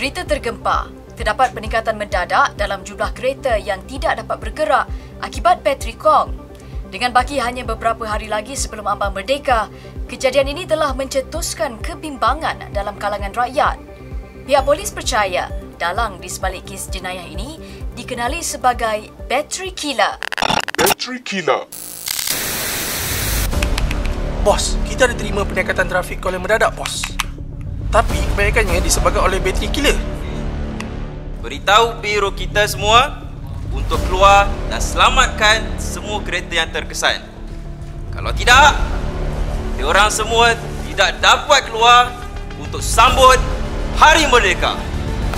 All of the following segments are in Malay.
Berita tergempar, terdapat peningkatan mendadak dalam jumlah kereta yang tidak dapat bergerak akibat bateri kong. Dengan baki hanya beberapa hari lagi sebelum ambang merdeka, kejadian ini telah mencetuskan kebimbangan dalam kalangan rakyat. Pihak polis percaya dalang di sebalik kes jenayah ini dikenali sebagai battery killer. Battery killer. Bos, kita ada terima peningkatan trafik oleh mendadak, bos. Tapi kebanyakannya disebabkan oleh bateri killer. Beritahu biro kita semua untuk keluar dan selamatkan semua kereta yang terkesan. Kalau tidak, diorang semua tidak dapat keluar untuk sambut Hari Merdeka.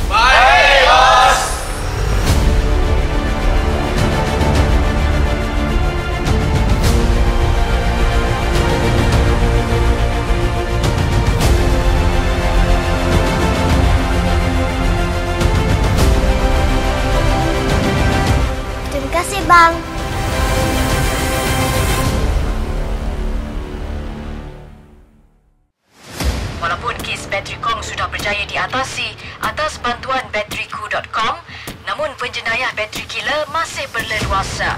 Baik, bos! Terima kasih, Bang. Walaupun kes bateri kong sudah berjaya diatasi atas bantuan bateriku.com, namun penjenayah bateri killer masih berleluasa.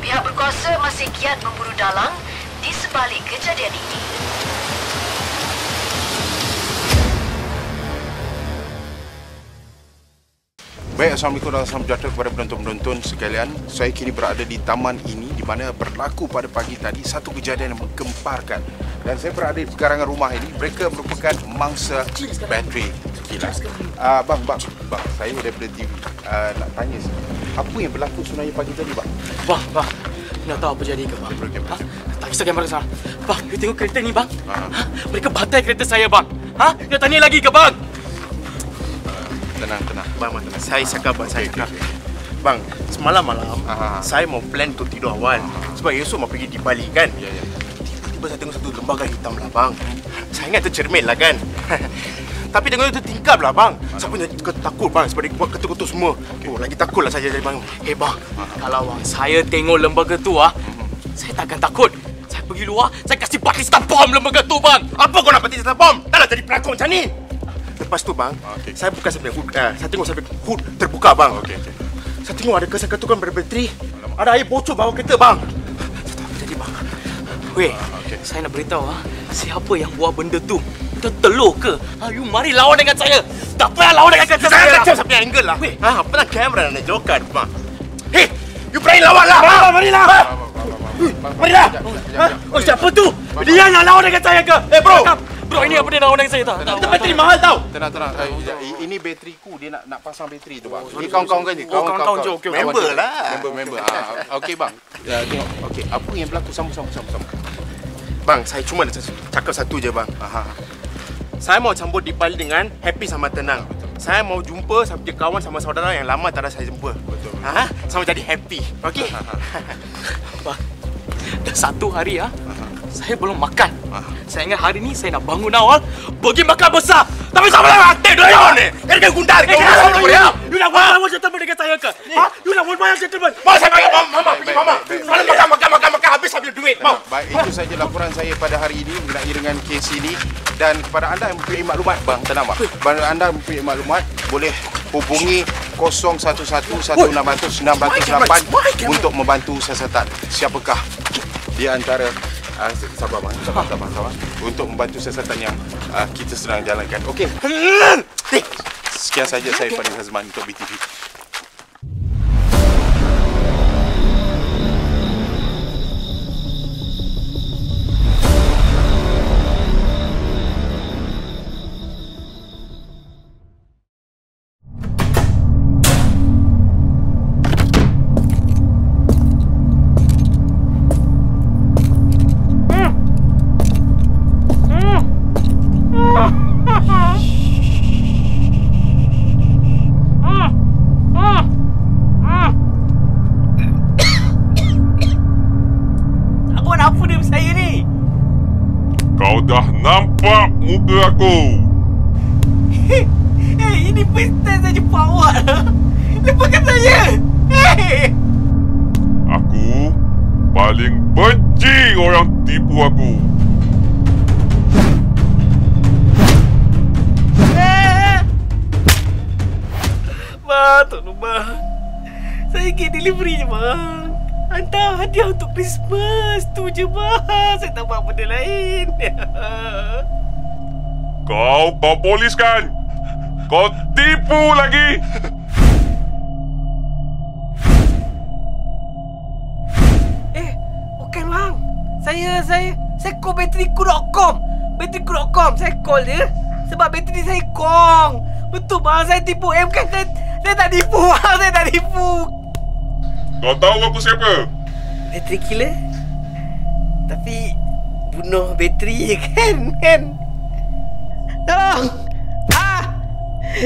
Pihak berkuasa masih giat memburu dalang di sebalik kejadian ini. Baik, Assalamualaikum dan salam sejahtera kepada penonton-penonton sekalian. Saya kini berada di taman ini di mana berlaku pada pagi tadi satu kejadian yang menggemparkan. Dan saya berada di pekarangan rumah ini. Mereka merupakan mangsa bateri killer. Bang, saya daripada TV. Nak tanya apa yang berlaku sebenarnya pagi tadi, bang? Bang, nak tahu apa jadi ke, bang? Tak kisah kamera sana. Bang, you tengok kereta ni, bang. Mereka batai kereta saya, bang. Nak tanya lagi ke, bang? Tenang. Bang, saya cakap, bang, saya cakap. Bang, semalam malam saya mau plan untuk tidur awal. Sebab esok mau pergi di Bali kan. Ya. Tiba-tiba saya tengok satu lembaga hitam lah, bang. Saya ingat itu cermin lah kan. Tapi tengok itu tingkap lah, bang. Saya punya takut, bang. Sebab dia buat ketuk-ketuk semua. Oh, lagi takut lah saya jadi, bang. Bang, kalau saya tengok lembaga tu, saya takkan takut. Saya pergi luar, saya kasih Pakistan bom lembaga tu, bang. Apa kau nak Pakistan bom? Taklah jadi pelakon macam ni. Lepas tu, bang, saya buka sampai hood. Saya tengok sampai hood terbuka, bang. Saya tengok ada kesan-ketukan bateri. Ada air bocor bawah kereta, bang. Saya tak apa jadi, bang. Weh, saya nak beritahu, siapa yang buat benda tu? Tertelur ke? You mari lawan dengan saya. Tak payah lawan dengan kereta saya. Saya kacau sampai angle lah. Weh, apa nak kamera nak jokan, bang? Hei, you berani lawan lah. Marilah. Marilah. Oh, siapa tu? Dia nak lawan dengan saya ke? Bro, ini apa dia nak lawan dengan saya tak? Kita bateri mahal tau. Tenang. Ini bateriku, dia nak pasang bateri tu, bang. Ini kawan-kawan kan ni. Kawan-kawan je. Okey. Member lah. Member. Okey, bang. Tengok. Okey, apa yang berlaku? Sama. Bang, saya cuma nak cakap satu je, bang. Saya mau sambut di Bali dengan happy sama tenang. Saya mau jumpa sama dia kawan sama saudara yang lama tak ada saya jumpa. Betul. Sama jadi happy. Okey? Bang, dah satu hari saya belum makan. Saya ingat hari ni saya nak bangun awal pergi makan besar. Tapi sama lah hati dia ni. Ini kan gundar. You nak buat gentleman dengan saya ke? You nak buat gentleman? Mau saya panggil mama, pergi mama. Makan habis ambil duit. Mau. Baik, itu saja laporan saya pada hari ini mengenai dengan kes ini. Dan kepada anda yang mempunyai maklumat, bang, tenang, bang. Kepada anda yang mempunyai maklumat, boleh hubungi 011-600-608 untuk membantu siasatan. Siapakah di antara sabar, untuk membantu siasatan yang kita sedang jalankan. Okey. Sekian saja saya Fadil Hazman untuk BTV. Kau dah nampak muka aku? Ini pistol saja power. Lepaskan saya. Aku paling benci orang tipu aku. bang. Tolong bang. Saya ingin delivery je bang. Hantar hadiah untuk Christmas. Tu je bang. Saya tak buat benda lain. Kau polis kan? Kau tipu lagi? Bukan bang. Saya call bateriku.com. Bateriku.com. Saya call dia sebab bateri saya kong. Betul bang, saya tipu. Bukan, saya tak tipu bang. Saya tak tipu. Kau tahu aku siapa? Bateri killer? Tapi bunuh bateri kan? Tolong!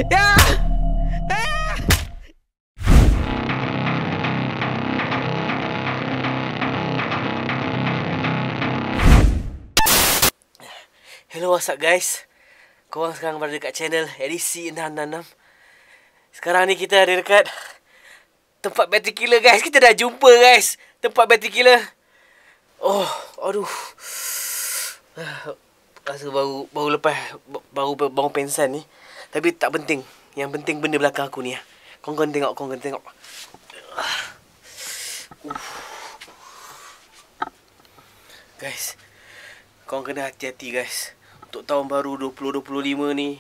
Ya! Hello, what's up guys? Korang sekarang berada dekat channel Edisi 666. Sekarang ni kita ada dekat tempat bateri killer guys. Kita dah jumpa guys tempat bateri killer. Oh, aduh. Rasa baru pensan ni. Tapi tak penting. Yang penting benda belakang aku ni. Korang kena tengok. Guys, korang kena hati-hati guys. Untuk tahun baru 2025 ni,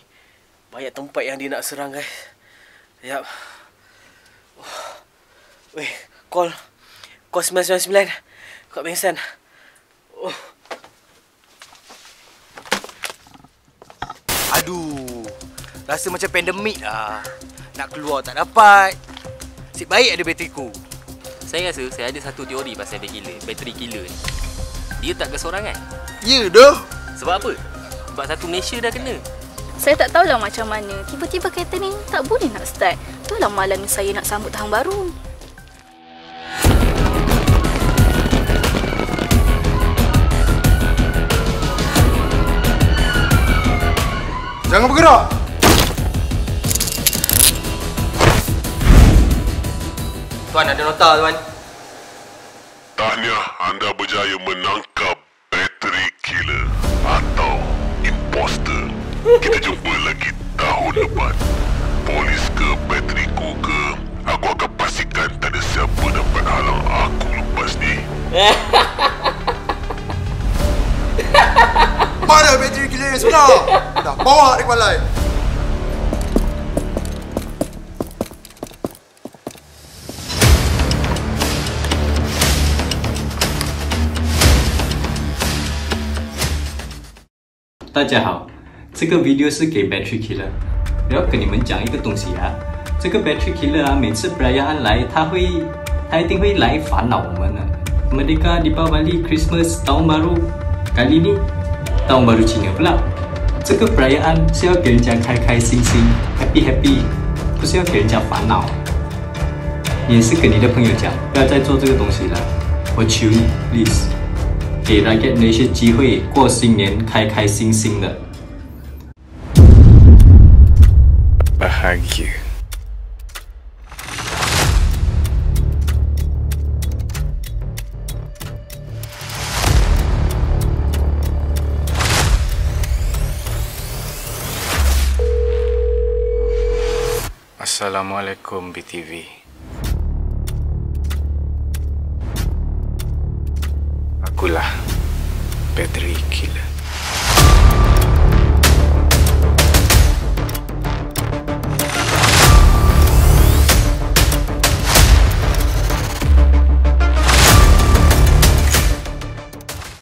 banyak tempat yang dia nak serang guys. Sekejap. Weh, call 999 kat Benson. Aduh, rasa macam pandemik lah. Nak keluar tak dapat. Nasib baik ada bateriku. Saya rasa saya ada satu teori pasal bateri killer ni. Dia tak kesorangan. Ya dah. Sebab apa? Sebab satu Malaysia dah kena. Saya tak tahulah macam mana. Tiba-tiba kereta ni tak boleh nak start. Itulah malam ni saya nak sambut tahun baru. Jangan bergerak! Tuan, ada nota tuan. Tahniah, anda berjaya menangkap bateri killer atau imposter. Kita jumpa lagi tahun depan. Polis ke, bateriku ke, aku akan pastikan tak ada siapa dapat halang aku lepas ni. Mana bateri killer yang sebenar? Dah bawa dia kepala.大家好，这个 video 是给 battery killer。我要跟你们讲一个东西啊，这个 battery killer 啊，每次 perayaan 来，他一定会来烦恼我们的。Merdeka, Deepavali, Christmas, Tahun Baru， kali ni Tahun Baru Cina pula。这个 perayaan 是要给人家开开心心 ，happy happy， 不是要给人家烦恼。你也是跟你的朋友讲，不要再做这个东西了。我求你 ，please。 给rakyat Malaysia 机会过新年开开心心的。Bahagia. Assalamualaikum BTV. Akulah bateri killer.